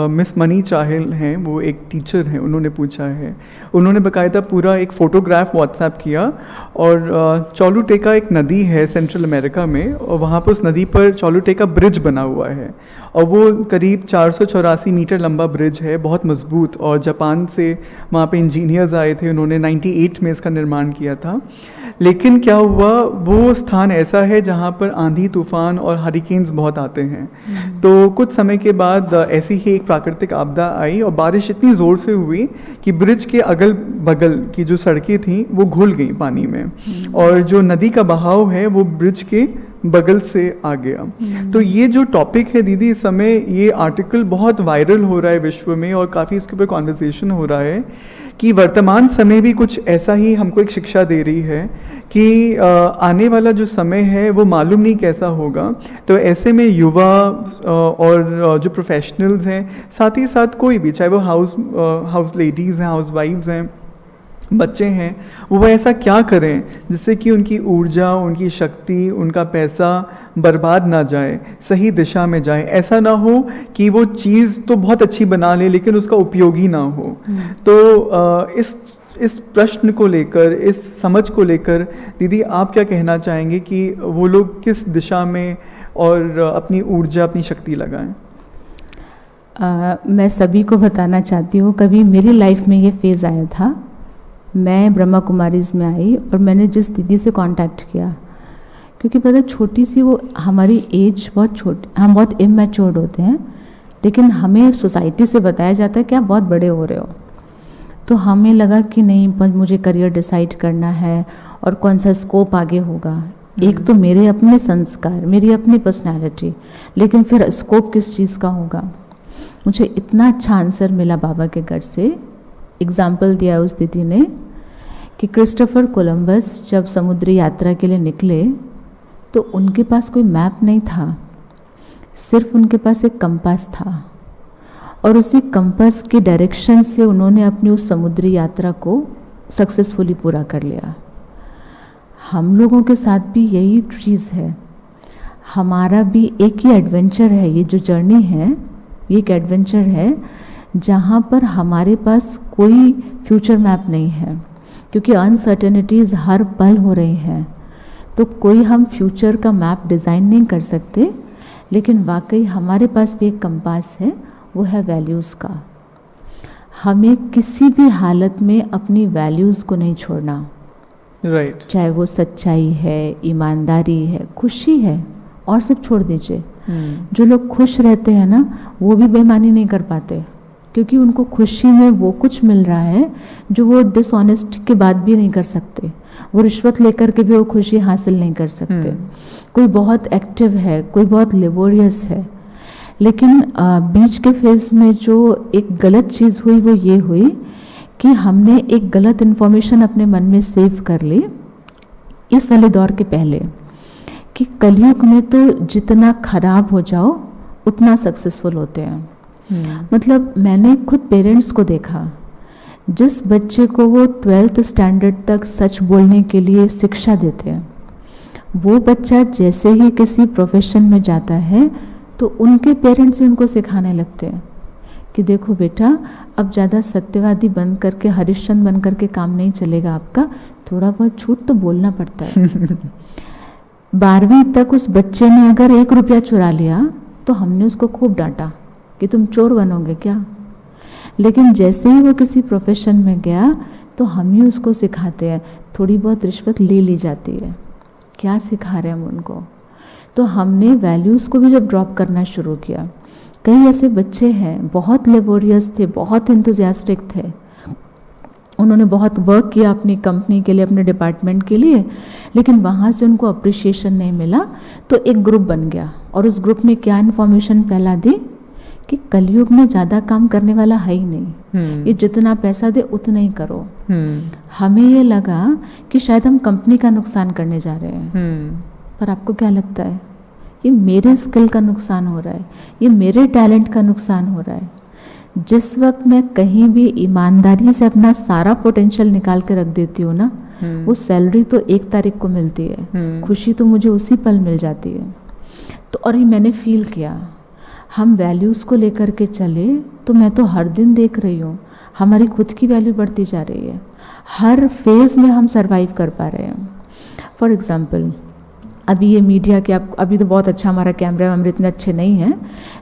मिस मनी चाहल हैं, वो एक टीचर हैं, उन्होंने पूछा है, उन्होंने बाकायदा पूरा एक फ़ोटोग्राफ व्हाट्सएप किया और चोलुटेका एक नदी है सेंट्रल अमेरिका में, और वहाँ पर उस नदी पर चोलुटेका ब्रिज बना हुआ है और वो करीब 484 मीटर लंबा ब्रिज है, बहुत मजबूत। और जापान से वहाँ पे इंजीनियर्स आए थे, उन्होंने 98 में इसका निर्माण किया था। लेकिन क्या हुआ, वो स्थान ऐसा है जहाँ पर आंधी तूफान और हरिकेन्स बहुत आते हैं। तो कुछ समय के बाद ऐसी ही एक प्राकृतिक आपदा आई और बारिश इतनी ज़ोर से हुई कि ब्रिज के अगल बगल की जो सड़कें थीं वो घुल गई पानी में, और जो नदी का बहाव है वो ब्रिज के बगल से आ गया। तो ये जो टॉपिक है दीदी, इस समय ये आर्टिकल बहुत वायरल हो रहा है विश्व में और काफ़ी इसके ऊपर कॉन्वर्सेशन हो रहा है कि वर्तमान समय भी कुछ ऐसा ही हमको एक शिक्षा दे रही है कि आने वाला जो समय है वो मालूम नहीं कैसा होगा। तो ऐसे में युवा और जो प्रोफेशनल्स हैं, साथ ही साथ कोई भी, चाहे वो हाउस लेडीज़ हैं, हाउस वाइफ्स हैं, बच्चे हैं, वो ऐसा क्या करें जिससे कि उनकी ऊर्जा, उनकी शक्ति, उनका पैसा बर्बाद ना जाए, सही दिशा में जाए। ऐसा ना हो कि वो चीज़ तो बहुत अच्छी बना ले लेकिन उसका उपयोग ही ना हो। तो इस प्रश्न को लेकर, इस समझ को लेकर दीदी आप क्या कहना चाहेंगे कि वो लोग किस दिशा में और अपनी ऊर्जा, अपनी शक्ति लगाएं? मैं सभी को बताना चाहती हूँ, कभी मेरी लाइफ में ये फेज़ आया था। मैं ब्रह्मा कुमारीज़ में आई और मैंने जिस दीदी से कांटेक्ट किया, क्योंकि पता छोटी सी वो, हमारी एज बहुत छोटी, हम बहुत इमैच्योर्ड होते हैं, लेकिन हमें सोसाइटी से बताया जाता है कि आप बहुत बड़े हो रहे हो। तो हमें लगा कि नहीं, पर मुझे करियर डिसाइड करना है और कौन सा स्कोप आगे होगा। एक तो मेरे अपने संस्कार, मेरी अपनी पर्सनैलिटी, लेकिन फिर स्कोप किस चीज़ का होगा। मुझे इतना अच्छा आंसर मिला बाबा के घर से। एग्जाम्पल दिया उस दीदी ने कि क्रिस्टोफर कोलंबस जब समुद्री यात्रा के लिए निकले तो उनके पास कोई मैप नहीं था, सिर्फ उनके पास एक कंपास था, और उसी कंपास की डायरेक्शन से उन्होंने अपनी उस समुद्री यात्रा को सक्सेसफुली पूरा कर लिया। हम लोगों के साथ भी यही चीज़ है, हमारा भी एक ही एडवेंचर है। ये जो जर्नी है, ये एक एडवेंचर है जहाँ पर हमारे पास कोई फ्यूचर मैप नहीं है, क्योंकि अनसर्टेनिटीज़ हर पल हो रही हैं। तो कोई हम फ्यूचर का मैप डिज़ाइन नहीं कर सकते, लेकिन वाकई हमारे पास भी एक कंपास है, वो है वैल्यूज़ का। हमें किसी भी हालत में अपनी वैल्यूज़ को नहीं छोड़ना। राइट। चाहे वो सच्चाई है, ईमानदारी है, खुशी है, और सब छोड़ दीजिए। जो लोग खुश रहते हैं ना, वो भी बेईमानी नहीं कर पाते, क्योंकि उनको खुशी में वो कुछ मिल रहा है जो वो डिसऑनेस्ट के बाद भी नहीं कर सकते। वो रिश्वत लेकर के भी वो खुशी हासिल नहीं कर सकते। कोई बहुत एक्टिव है, कोई बहुत लेबोरियस है, लेकिन बीच के फेज में जो एक गलत चीज़ हुई वो ये हुई कि हमने एक गलत इन्फॉर्मेशन अपने मन में सेव कर ली इस वाले दौर के पहले, कि कलयुग में तो जितना खराब हो जाओ उतना सक्सेसफुल होते हैं। मतलब मैंने खुद पेरेंट्स को देखा, जिस बच्चे को वो 12th स्टैंडर्ड तक सच बोलने के लिए शिक्षा देते हैं, वो बच्चा जैसे ही किसी प्रोफेशन में जाता है तो उनके पेरेंट्स उनको सिखाने लगते हैं कि देखो बेटा, अब ज़्यादा सत्यवादी बन करके, हरिश्चंद्र बन करके काम नहीं चलेगा आपका, थोड़ा बहुत झूठ तो बोलना पड़ता है। 12वीं तक उस बच्चे ने अगर 1 रुपया चुरा लिया तो हमने उसको खूब डांटा कि तुम चोर बनोगे क्या। लेकिन जैसे ही वो किसी प्रोफेशन में गया तो हम ही उसको सिखाते हैं, थोड़ी बहुत रिश्वत ले ली जाती है। क्या सिखा रहे हैं हम उनको? तो हमने वैल्यूज़ को भी जब ड्रॉप करना शुरू किया, कई ऐसे बच्चे हैं बहुत लेबोरियस थे, बहुत इंथुजियास्टिक थे, उन्होंने बहुत वर्क किया अपनी कंपनी के लिए, अपने डिपार्टमेंट के लिए, लेकिन वहाँ से उनको अप्रिशिएशन नहीं मिला। तो एक ग्रुप बन गया और उस ग्रुप ने क्या इन्फॉर्मेशन फैला दी कि कलयुग में ज़्यादा काम करने वाला है ही नहीं, ये जितना पैसा दे उतना ही करो। हमें ये लगा कि शायद हम कंपनी का नुकसान करने जा रहे हैं, पर आपको क्या लगता है? ये मेरे स्किल का नुकसान हो रहा है, ये मेरे टैलेंट का नुकसान हो रहा है। जिस वक्त मैं कहीं भी ईमानदारी से अपना सारा पोटेंशियल निकाल के रख देती हूँ ना, वो सैलरी तो 1 तारीख को मिलती है, खुशी तो मुझे उसी पल मिल जाती है। तो और ये मैंने फील किया, हम वैल्यूज़ को लेकर के चले तो मैं तो हर दिन देख रही हूँ हमारी खुद की वैल्यू बढ़ती जा रही है, हर फेज़ में हम सरवाइव कर पा रहे हैं। फॉर एग्ज़ाम्पल अभी ये मीडिया के आप अभी तो बहुत अच्छा हमारा कैमरा वैमरे इतने अच्छे नहीं हैं,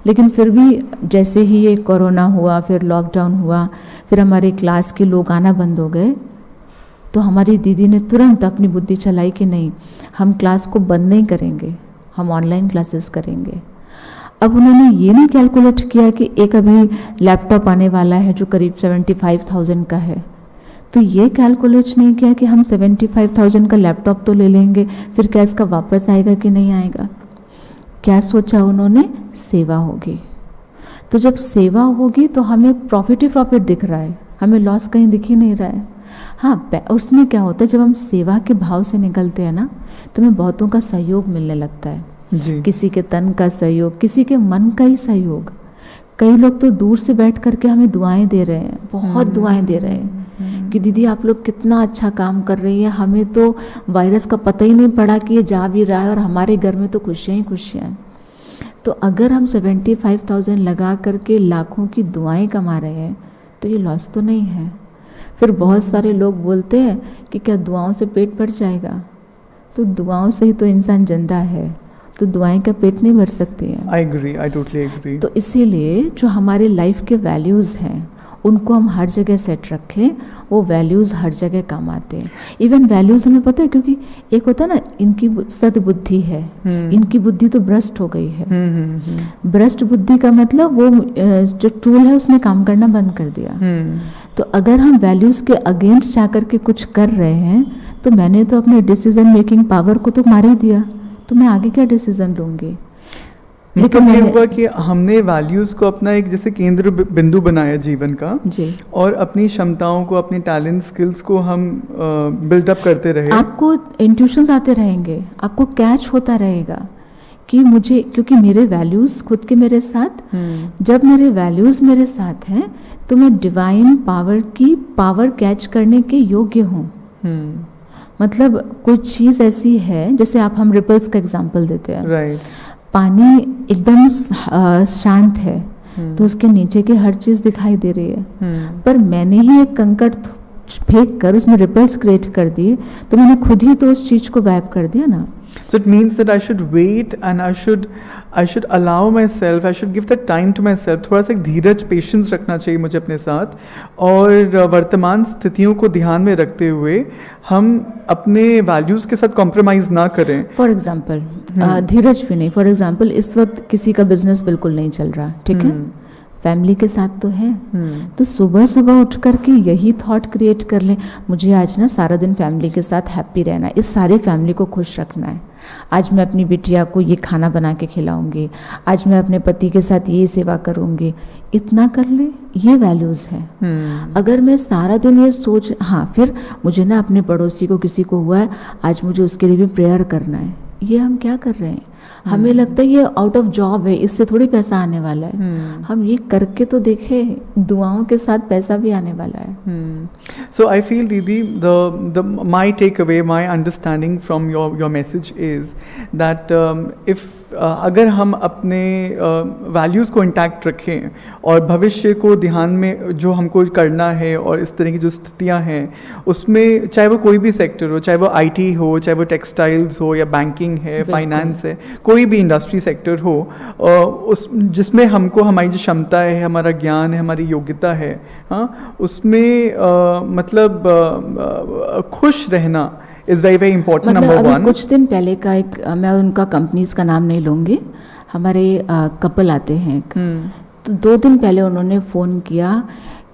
लेकिन फिर भी जैसे ही ये कोरोना हुआ, फिर लॉकडाउन हुआ, फिर हमारे क्लास के लोग आना बंद हो गए, तो हमारी दीदी ने तुरंत अपनी बुद्धि चलाई कि नहीं, हम क्लास को बंद नहीं करेंगे, हम ऑनलाइन क्लासेस करेंगे। अब उन्होंने ये नहीं कैलकुलेट किया कि एक अभी लैपटॉप आने वाला है जो करीब 75,000 का है, तो ये कैलकुलेट नहीं किया कि हम 75,000 का लैपटॉप तो ले लेंगे, फिर क्या इसका वापस आएगा कि नहीं आएगा। क्या सोचा उन्होंने, सेवा होगी। तो जब सेवा होगी तो हमें प्रॉफिट ही प्रॉफिट दिख रहा है, हमें लॉस कहीं दिख ही नहीं रहा है। हाँ, उसमें क्या होता है, जब हम सेवा के भाव से निकलते हैं ना, तो हमें बहुतों का सहयोग मिलने लगता है जी। किसी के तन का सहयोग, किसी के मन का ही सहयोग। कई लोग तो दूर से बैठ करके हमें दुआएं दे रहे हैं, बहुत दुआएं दे रहे हैं कि दीदी आप लोग कितना अच्छा काम कर रही हैं, हमें तो वायरस का पता ही नहीं पड़ा कि ये जा भी रहा है और हमारे घर में तो खुशियाँ ही खुशियाँ हैं। तो अगर हम 75,000 लगा करके लाखों की दुआएं कमा रहे हैं तो ये लॉस तो नहीं है। फिर बहुत सारे लोग बोलते हैं कि क्या दुआओं से पेट भर जाएगा, तो दुआओं से ही तो इंसान जिंदा है, तो दुआएं का पेट नहीं भर सकती हैं। I agree, I totally agree. तो इसीलिए जो हमारे लाइफ के वैल्यूज़ हैं उनको हम हर जगह सेट रखें, वो वैल्यूज़ हर जगह काम आते हैं। इवन वैल्यूज़ हमें पता है, क्योंकि एक होता है ना, इनकी सद्बुद्धि है, इनकी बुद्धि तो भ्रष्ट हो गई है। भ्रष्ट बुद्धि का मतलब वो जो टूल है उसने काम करना बंद कर दिया। तो अगर हम वैल्यूज़ के अगेंस्ट जाकर के कुछ कर रहे हैं, तो मैंने तो अपने डिसीजन मेकिंग पावर को तो मार ही दिया, तो मैं आगे क्या डिसीजन लूँगी। लेकिन ये हुआ कि हमने वैल्यूज को अपना एक जैसे केंद्र बिंदु बनाया जीवन का जी, और अपनी क्षमताओं को, अपने टैलेंट स्किल्स को हम बिल्डअप करते रहे। आपको इंट्यूशंस आते रहेंगे, आपको कैच होता रहेगा कि मुझे, क्योंकि मेरे वैल्यूज़ खुद के मेरे साथ, जब मेरे वैल्यूज़ मेरे साथ हैं तो मैं डिवाइन पावर की पावर कैच करने के योग्य हूँ। मतलब कुछ चीज़ ऐसी है, जैसे आप हम रिपल्स का एग्जाम्पल देते हैं, राइट। पानी एकदम शांत है तो उसके नीचे की हर चीज़ दिखाई दे रही है, पर मैंने ही एक कंकड़ फेंक कर उसमें रिपल्स क्रिएट कर दिए, तो मैंने खुद ही तो उस चीज़ को गायब कर दिया ना। So it means that I should wait and I should allow myself, I should give the time to myself. थोड़ा सा एक धीरज, पेशेंस रखना चाहिए मुझे अपने साथ, और वर्तमान स्थितियों को ध्यान में रखते हुए हम अपने वैल्यूज़ के साथ कॉम्प्रोमाइज़ ना करें। फॉर एग्जाम्पल धीरज भी नहीं, फॉर एग्जाम्पल इस वक्त किसी का बिजनेस बिल्कुल नहीं चल रहा, ठीक है, फैमिली के साथ तो है, तो सुबह सुबह उठ करके यही थॉट क्रिएट कर लें, मुझे आज ना सारा दिन फैमिली के साथ हैप्पी रहना है, इस सारी फैमिली को खुश रखना है, आज मैं अपनी बिटिया को ये खाना बना के खिलाऊंगी, आज मैं अपने पति के साथ ये सेवा करूंगी, इतना कर ले, ये वैल्यूज़ हैं। अगर मैं सारा दिन ये सोच, हाँ फिर मुझे ना अपने पड़ोसी को किसी को हुआ है, आज मुझे उसके लिए भी प्रेयर करना है, ये हम क्या कर रहे हैं। हमें लगता है ये आउट ऑफ जॉब है, इससे थोड़ी पैसा आने वाला है, हम ये करके तो देखें, दुआओं के साथ पैसा भी आने वाला है। So I feel दीदी, my takeaway, my understanding from your message is that if अगर हम अपने वैल्यूज़ को इंटैक्ट रखें और भविष्य को ध्यान में जो हमको करना है, और इस तरह की जो स्थितियां हैं उसमें, चाहे वो कोई भी सेक्टर हो, चाहे वो IT हो, चाहे वो टेक्सटाइल्स हो, या बैंकिंग है, फाइनेंस है, कोई भी इंडस्ट्री सेक्टर हो, उस जिसमें हमको हमारी जो क्षमता है, हमारा ज्ञान है, हमारी योग्यता है, हाँ, उसमें मतलब खुश रहना is very very important, number one. कुछ दिन पहले का एक, मैं उनका कंपनीज का नाम नहीं लूँगी, हमारे कपल आते हैं, तो 2 दिन पहले उन्होंने फ़ोन किया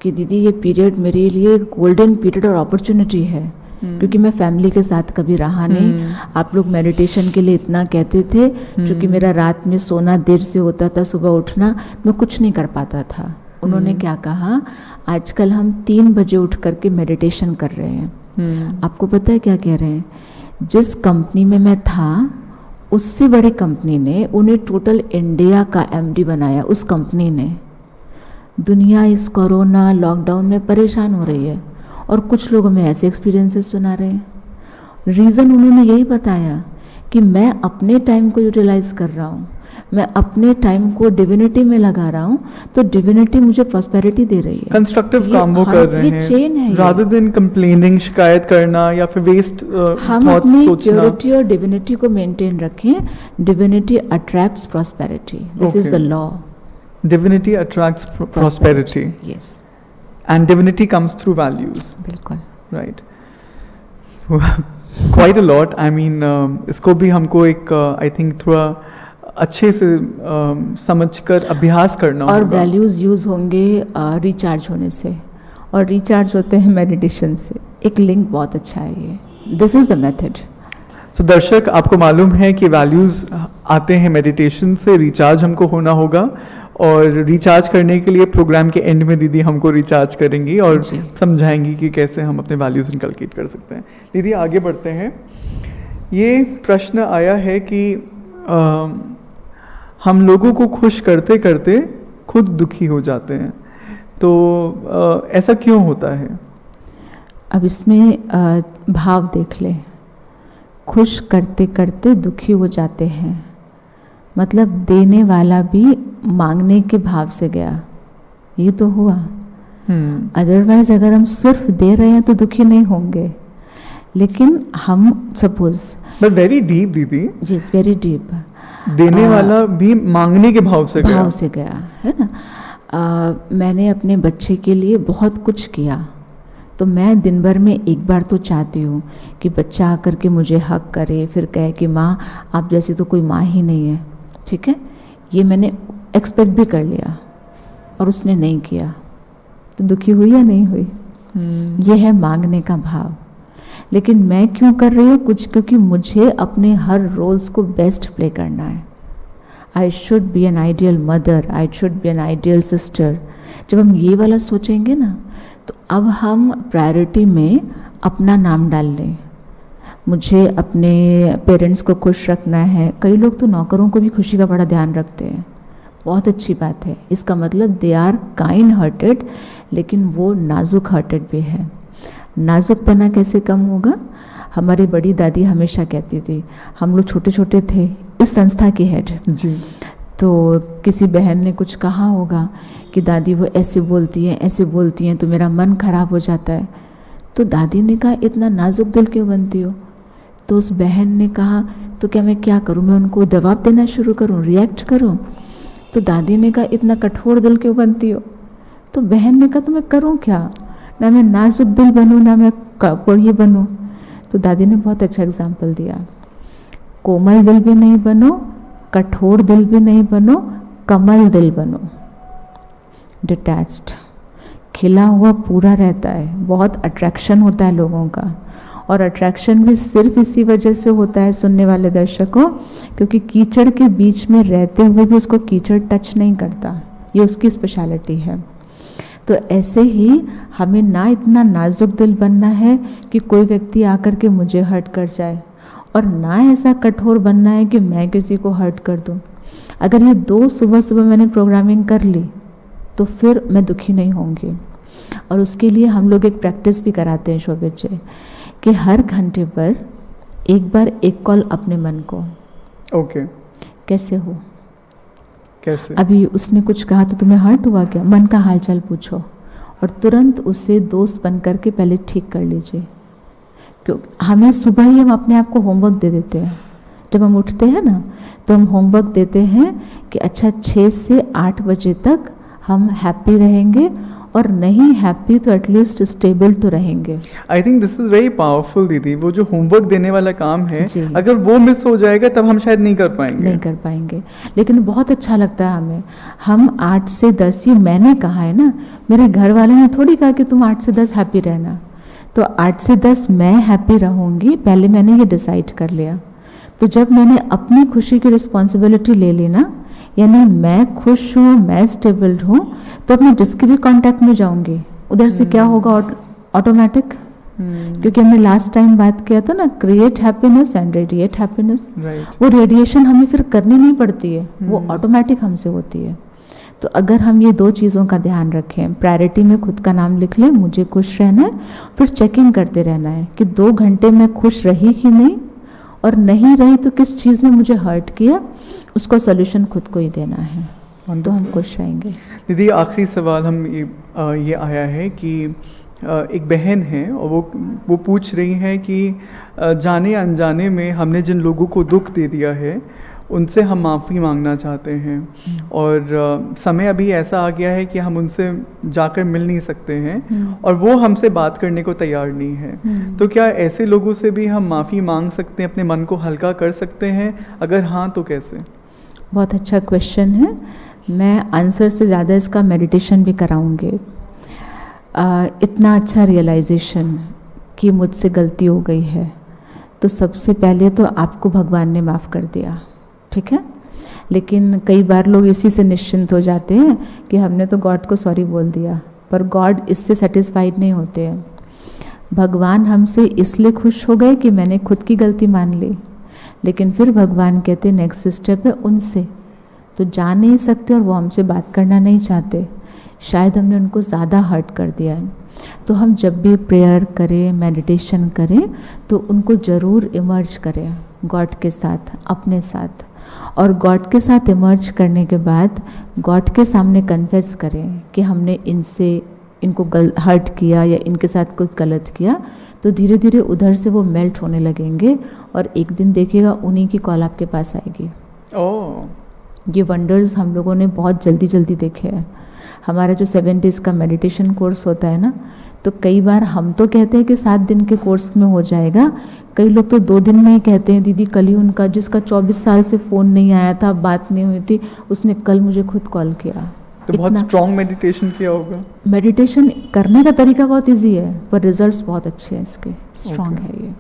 कि दीदी ये पीरियड मेरे लिए गोल्डन पीरियड और अपॉर्चुनिटी है, क्योंकि मैं फैमिली के साथ कभी रहा नहीं, आप लोग मेडिटेशन के लिए इतना कहते थे, क्योंकि मेरा रात में सोना देर से होता था, सुबह उठना मैं कुछ नहीं कर पाता था। उन्होंने क्या कहा, आजकल हम 3 बजे उठ करके मेडिटेशन कर रहे हैं। आपको पता है क्या कह रहे हैं, जिस कंपनी में मैं था उससे बड़ी कंपनी ने उन्हें टोटल इंडिया का MD बनाया। उस कंपनी ने, दुनिया इस कोरोना लॉकडाउन में परेशान हो रही है, और कुछ लोगों में ऐसे एक्सपीरियंसेस सुना रहे हैं। रीज़न उन्होंने यही बताया कि मैं अपने टाइम को यूटिलाइज कर रहा हूँ, मैं अपने टाइम को डिविनिटी में लगा रहा हूँ, तो डिविनिटी मुझे प्रॉस्पेरिटी दे रही है। कंस्ट्रक्टिव काम वो कर रहे हैं, ये चेन है, रादर देन कंप्लेनिंग, शिकायत करना या फिर वेस्ट हम अपनी प्योरिटी और डिविनिटी को मेंटेन रखें। Divinity attracts prosperity, this is the law. Divinity attracts prosperity, yes, and divinity comes through values. बिल्कुल, right. Quite a lot, I mean इसको भी हमको एक आई थिंक थोड़ा अच्छे से समझकर अभ्यास करना और होगा। वैल्यूज यूज होंगे रिचार्ज होने से, और रिचार्ज होते हैं मेडिटेशन से। एक लिंक बहुत अच्छा है ये, दिस इज द मेथड। सो दर्शक, आपको मालूम है कि वैल्यूज आते हैं मेडिटेशन से, रिचार्ज हमको होना होगा, और रिचार्ज करने के लिए प्रोग्राम के एंड में दीदी हमको रिचार्ज करेंगी और समझाएंगी कि कैसे हम अपने वैल्यूज इनकलकेट कर सकते हैं। दीदी आगे बढ़ते हैं। ये प्रश्न आया है कि हम लोगों को खुश करते करते खुद दुखी हो जाते हैं, तो ऐसा क्यों होता है? अब इसमें भाव देख ले, खुश करते करते दुखी हो जाते हैं, मतलब देने वाला भी मांगने के भाव से गया, ये तो हुआ। अदरवाइज अगर हम सिर्फ दे रहे हैं तो दुखी नहीं होंगे। लेकिन हम सपोज, बट वेरी डीप दीदी, यस, वेरी डीप, देने वाला भी मांगने के भाव से गया है ना। मैंने अपने बच्चे के लिए बहुत कुछ किया, तो मैं दिन भर में एक बार तो चाहती हूँ कि बच्चा आकर के मुझे हक करे, फिर कहे कि माँ आप जैसी तो कोई माँ ही नहीं है, ठीक है। ये मैंने एक्सपेक्ट भी कर लिया और उसने नहीं किया, तो दुखी हुई या नहीं हुई? ये है मांगने का भाव। लेकिन मैं क्यों कर रही हूँ कुछ? क्योंकि मुझे अपने हर रोल्स को बेस्ट प्ले करना है। I should be an ideal mother, I should be an ideal sister. जब हम ये वाला सोचेंगे ना, तो अब हम प्रायोरिटी में अपना नाम डाल लें। मुझे अपने पेरेंट्स को खुश रखना है। कई लोग तो नौकरों को भी खुशी का बड़ा ध्यान रखते हैं, बहुत अच्छी बात है। इसका मतलब दे आर काइंड हार्टेड, लेकिन वो नाजुक हार्टेड भी है। नाजुकपना कैसे कम होगा? हमारी बड़ी दादी हमेशा कहती थी, हम लोग छोटे छोटे थे, इस संस्था की हेड जी, तो किसी बहन ने कुछ कहा होगा कि दादी वो ऐसे बोलती हैं, ऐसे बोलती हैं, तो मेरा मन खराब हो जाता है। तो दादी ने कहा इतना नाजुक दिल क्यों बनती हो? तो उस बहन ने कहा तो क्या मैं क्या करूं, मैं उनको जवाब देना शुरू करूं, रिएक्ट करूं? तो दादी ने कहा इतना कठोर दिल क्यों बनती हो? तो बहन ने कहा तो मैं करूं क्या, ना मैं नाजुक दिल बनूं ना मैं कोई बनूं। तो दादी ने बहुत अच्छा एग्जाम्पल दिया, कोमल दिल भी नहीं बनो, कठोर दिल भी नहीं बनो, कमल दिल बनो। डिटैच्ड, खिला हुआ पूरा रहता है, बहुत अट्रैक्शन होता है लोगों का। और अट्रैक्शन भी सिर्फ इसी वजह से होता है सुनने वाले दर्शकों, क्योंकि कीचड़ के बीच में रहते हुए भी उसको कीचड़ टच नहीं करता, ये उसकी स्पेशलिटी है। तो ऐसे ही हमें ना इतना नाजुक दिल बनना है कि कोई व्यक्ति आकर के मुझे हर्ट कर जाए, और ना ऐसा कठोर बनना है कि मैं किसी को हर्ट कर दूं। अगर ये दो सुबह सुबह मैंने प्रोग्रामिंग कर ली तो फिर मैं दुखी नहीं होंगी। और उसके लिए हम लोग एक प्रैक्टिस भी कराते हैं शोभित जी, कि हर घंटे पर एक बार एक कॉल अपने मन को। ओके, कैसे हो, कैसे? अभी उसने कुछ कहा तो तुम्हें हर्ट हुआ क्या? मन का हालचाल पूछो और तुरंत उसे दोस्त बन करके पहले ठीक कर लीजिए। क्योंकि हमें सुबह ही हम अपने आप को होमवर्क दे देते हैं। जब हम उठते हैं ना, तो हम होमवर्क देते हैं कि अच्छा 6 से 8 बजे तक हम हैप्पी रहेंगे, और नहीं हैप्पी तो एटलीस्ट स्टेबल तो रहेंगे। I think this is very powerful दीदी। वो जो होमवर्क देने वाला काम है, अगर वो मिस हो जाएगा तब हम शायद नहीं कर पाएंगे। लेकिन बहुत अच्छा लगता है हमें। हम 8 से 10, ये मैंने कहा है ना, मेरे घर वाले ने थोड़ी कहा कि तुम 8 से 10 हैप्पी रहना। तो 8 से 10 मैं हैप्पी रहूँगी, पहले मैंने ये डिसाइड कर लिया। तो जब मैंने अपनी खुशी की रिस्पॉन्सिबिलिटी ले ली ना, यानी मैं खुश हूँ, मैं स्टेबल हूँ, तो अपने जिसके भी कांटेक्ट में जाऊंगी उधर से क्या होगा ऑटोमेटिक, क्योंकि हमने लास्ट टाइम बात किया था ना, create happiness and radiate happiness. वो रेडिएशन हमें फिर करनी नहीं पड़ती है, वो ऑटोमेटिक हमसे होती है। तो अगर हम ये 2 चीज़ों का ध्यान रखें, प्रायोरिटी में खुद का नाम लिख लें, मुझे खुश रहना है, फिर चेकिंग करते रहना है कि 2 घंटे में खुश रही कि नहीं, और नहीं रही तो किस चीज़ ने मुझे हर्ट किया, उसको सोल्यूशन खुद को ही देना है, तो हम खुश रहेंगे। दीदी आखिरी सवाल हम ये आया है कि एक बहन है और वो पूछ रही हैं कि जाने अनजाने में हमने जिन लोगों को दुख दे दिया है उनसे हम माफ़ी मांगना चाहते हैं, और समय अभी ऐसा आ गया है कि हम उनसे जाकर मिल नहीं सकते हैं और वो हमसे बात करने को तैयार नहीं है, तो क्या ऐसे लोगों से भी हम माफ़ी मांग सकते हैं, अपने मन को हल्का कर सकते हैं? अगर हाँ तो कैसे? बहुत अच्छा क्वेश्चन है। मैं आंसर से ज़्यादा इसका मेडिटेशन भी कराऊंगी। इतना अच्छा रियलाइजेशन कि मुझसे गलती हो गई है, तो सबसे पहले तो आपको भगवान ने माफ़ कर दिया, ठीक है। लेकिन कई बार लोग इसी से निश्चिंत हो जाते हैं कि हमने तो गॉड को सॉरी बोल दिया, पर गॉड इससे सेटिस्फाइड नहीं होते हैं। भगवान हमसे इसलिए खुश हो गए कि मैंने खुद की गलती मान ली, लेकिन फिर भगवान कहते नेक्स्ट स्टेप है उनसे, तो जा नहीं सकते और वो हमसे बात करना नहीं चाहते, शायद हमने उनको ज़्यादा हर्ट कर दिया है। तो हम जब भी प्रेयर करें, मेडिटेशन करें, तो उनको ज़रूर इमर्ज करें गॉड के साथ, अपने साथ, और गॉड के साथ इमर्ज करने के बाद गॉड के सामने कन्फेस करें कि हमने इनको हर्ट किया या इनके साथ कुछ गलत किया, तो धीरे धीरे उधर से वो मेल्ट होने लगेंगे और एक दिन देखिएगा उन्हीं की कॉल आपके पास आएगी। ये वंडर्स हम लोगों ने बहुत जल्दी जल्दी देखे हैं। हमारा जो 7 डेज़ का मेडिटेशन कोर्स होता है ना, तो कई बार हम तो कहते हैं कि 7 दिन के कोर्स में हो जाएगा, कई लोग तो 2 दिन में ही कहते हैं। दीदी कल ही उनका जिसका 24 साल से फ़ोन नहीं आया था, बात नहीं हुई थी, उसने कल मुझे खुद कॉल किया। तो बहुत स्ट्रॉन्ग मेडिटेशन किया होगा। मेडिटेशन करने का तरीका बहुत इजी है, पर रिजल्ट्स बहुत अच्छे हैं इसके, स्ट्रॉन्ग है ये।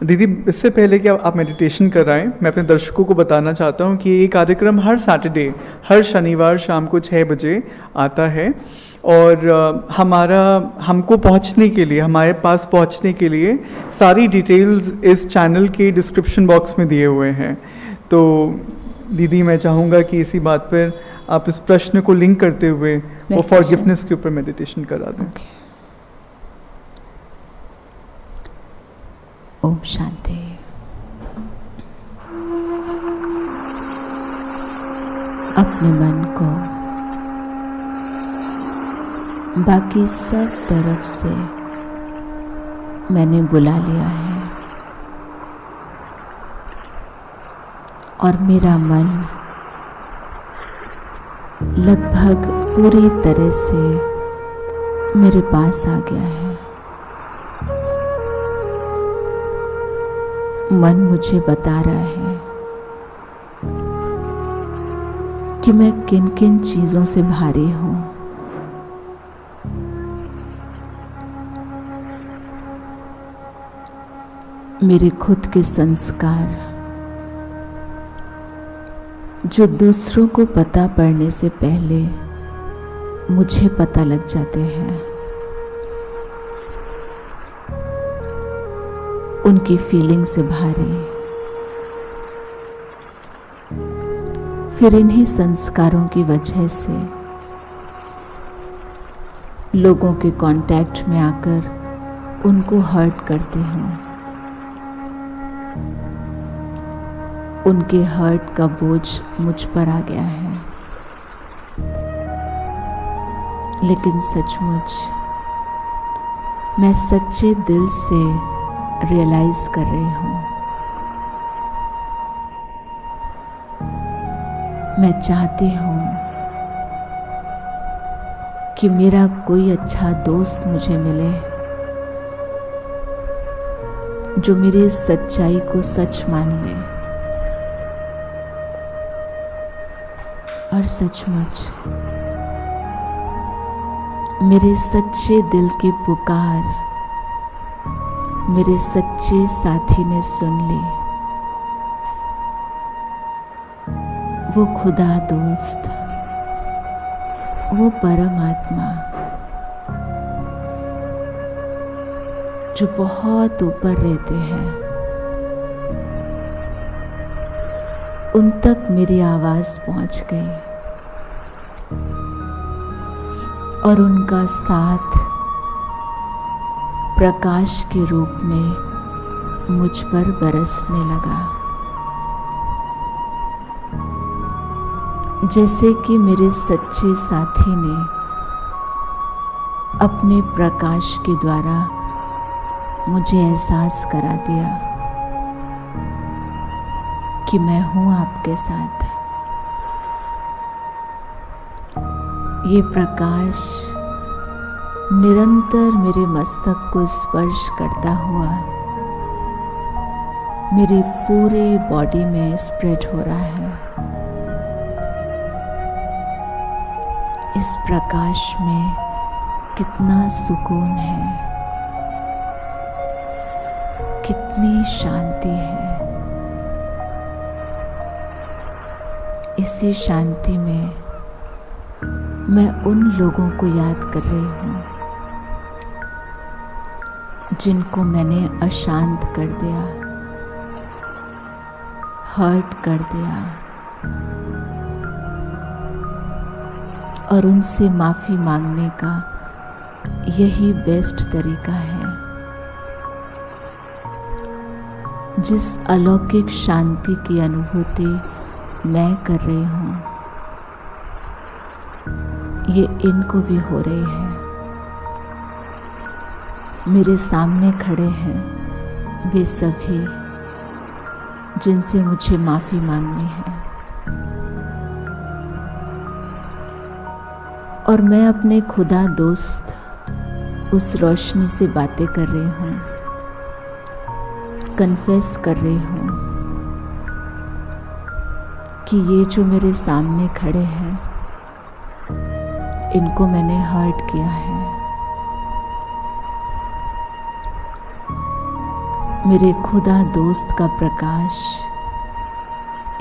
दीदी इससे पहले कि आप मेडिटेशन कराएं, मैं अपने दर्शकों को बताना चाहता हूं कि ये कार्यक्रम हर सैटरडे, हर शनिवार शाम को 6 बजे आता है, और हमको पहुंचने के लिए, हमारे पास पहुंचने के लिए सारी डिटेल्स इस चैनल के डिस्क्रिप्शन बॉक्स में दिए हुए हैं। तो दीदी मैं चाहूँगा कि इसी बात पर आप इस प्रश्न को लिंक करते हुए वो फॉरगिवनेस के ऊपर मेडिटेशन करा दें। ओम शांति। अपने मन को बाकी सब तरफ से मैंने बुला लिया है, और मेरा मन लगभग पूरी तरह से मेरे पास आ गया है। मन मुझे बता रहा है कि मैं किन किन चीज़ों से भारी हूँ। मेरे खुद के संस्कार जो दूसरों को पता पड़ने से पहले मुझे पता लग जाते हैं, उनकी फीलिंग से भारी। फिर इन्हीं संस्कारों की वजह से लोगों के कांटेक्ट में आकर उनको हर्ट करती हूँ। उनके हर्ट का बोझ मुझ पर आ गया है, लेकिन सचमुच मैं सच्चे दिल से रियलाइज कर रही हूँ, मैं चाहती हूँ कि मेरा कोई अच्छा दोस्त मुझे मिले जो मेरी सच्चाई को सच मान ले, और सचमुच मेरे सच्चे दिल की पुकार मेरे सच्चे साथी ने सुन ली। वो खुदा दोस्त, वो परमात्मा जो बहुत ऊपर रहते हैं, उन तक मेरी आवाज़ पहुंच गई और उनका साथ प्रकाश के रूप में मुझ पर बरसने लगा। जैसे कि मेरे सच्चे साथी ने अपने प्रकाश के द्वारा मुझे एहसास करा दिया कि मैं हूँ आपके साथ। ये प्रकाश निरंतर मेरे मस्तक को स्पर्श करता हुआ मेरे पूरे बॉडी में स्प्रेड हो रहा है। इस प्रकाश में कितना सुकून है, कितनी शांति है। इसी शांति में मैं उन लोगों को याद कर रही हूँ जिनको मैंने अशांत कर दिया, हर्ट कर दिया, और उनसे माफ़ी मांगने का यही बेस्ट तरीका है। जिस अलौकिक शांति की अनुभूति मैं कर रही हूँ, ये इनको भी हो रही है। मेरे सामने खड़े हैं वे सभी जिनसे मुझे माफ़ी मांगनी है, और मैं अपने खुदा दोस्त उस रोशनी से बातें कर रही हूँ, कन्फेस कर रही हूँ कि ये जो मेरे सामने खड़े हैं, इनको मैंने हर्ट किया है। मेरे खुदा दोस्त का प्रकाश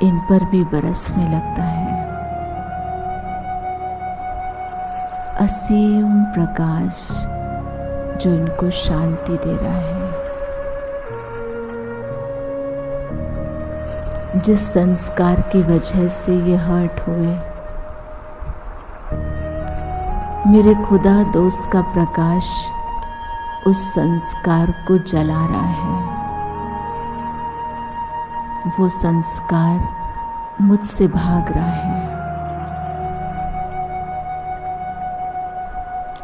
इन पर भी बरसने लगता है। असीम प्रकाश जो इनको शांति दे रहा है। जिस संस्कार की वजह से ये हर्ट हुए, मेरे खुदा दोस्त का प्रकाश उस संस्कार को जला रहा है। वो संस्कार मुझसे भाग रहा है,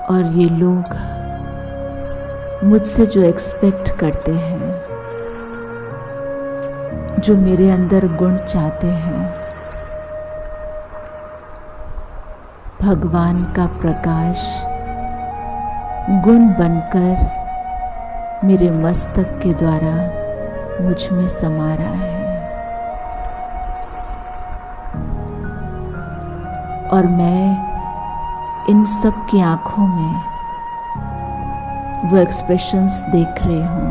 और ये लोग मुझसे जो एक्सपेक्ट करते हैं, जो मेरे अंदर गुण चाहते हैं, भगवान का प्रकाश गुण बनकर मेरे मस्तक के द्वारा मुझ में समा रहा है। और मैं इन सब की आँखों में वो एक्सप्रेशंस देख रही हूँ।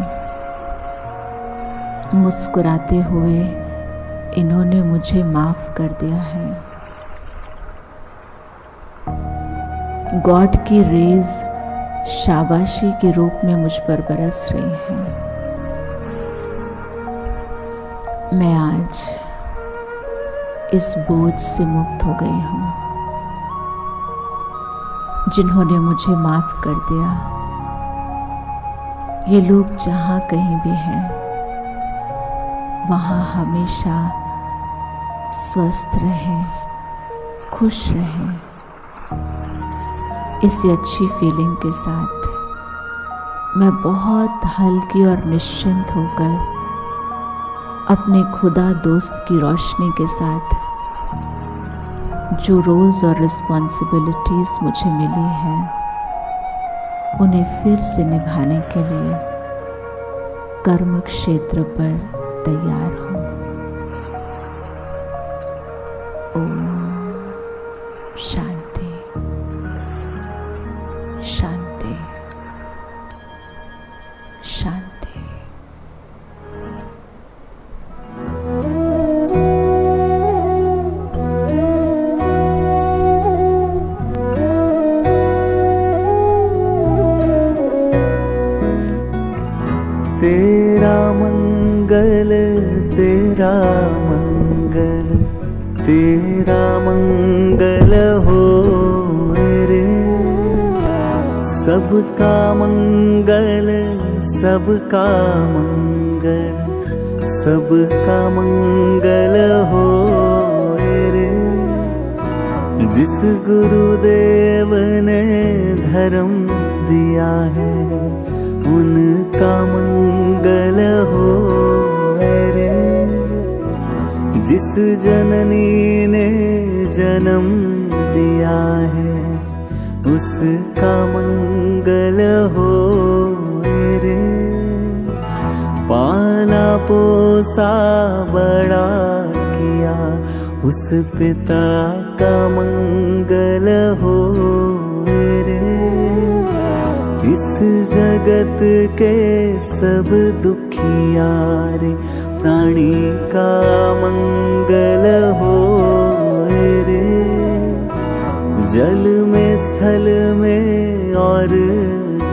मुस्कुराते हुए इन्होंने मुझे माफ़ कर दिया है। गॉड की रेज शाबाशी के रूप में मुझ पर बरस रही हैं। मैं आज इस बोझ से मुक्त हो गई हूँ। जिन्होंने मुझे माफ़ कर दिया, ये लोग जहाँ कहीं भी हैं, वहाँ हमेशा स्वस्थ रहें, खुश रहें। इसी अच्छी फीलिंग के साथ मैं बहुत हल्की और निश्चिंत होकर अपने खुदा दोस्त की रोशनी के साथ जो रोल्स और रिस्पॉन्सिबिलिटीज़ मुझे मिली हैं, उन्हें फिर से निभाने के लिए कर्म क्षेत्र पर तैयार हूँ। ओम शांति शांति शांति। तेरा मंगल तेरा मंगल तेरा मंगल हो रे। सबका मंगल सबका मंगल सबका मंगल हो रे। जिस गुरुदेव ने धर्म दिया है उनका मंगल हो रे। जिस जननी ने जन्म दिया है उसका मंगल हो रे। पाला पोसा बड़ा किया उस पिता का मंगल हो रे। इस जगत के सब दुखियारे प्राणी का मंगल हो रे। जल में स्थल में और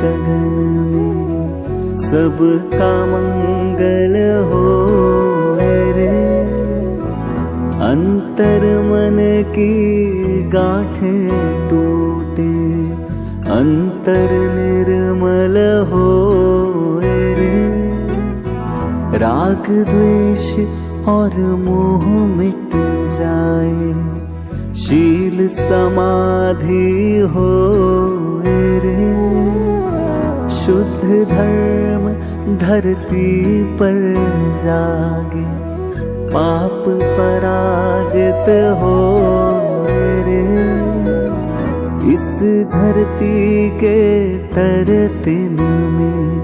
गगन में सबका मंगल हो रे। अंतर मन की गांठें टूटे अंतर निर्मल हो रे। राग द्वेष और मोह मिट जाए शील समाधि हो रे। शुद्ध धर्म धरती पर जागे पाप पराजित हो रे। इस धरती के तरतिन में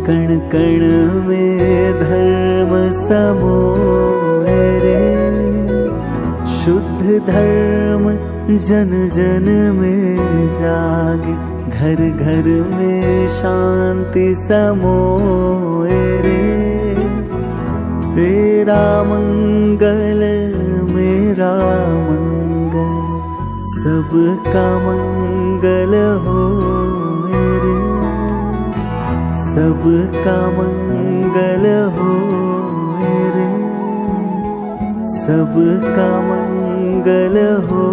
कण कण में धर्म समोए रे। शुद्ध धर्म जन जन में जागे घर घर में शांति समोए रे। तेरा मंगल मेरा मंगल सबका मंगल हो रे। सबका मंगल हो रे। सबका मंगल हो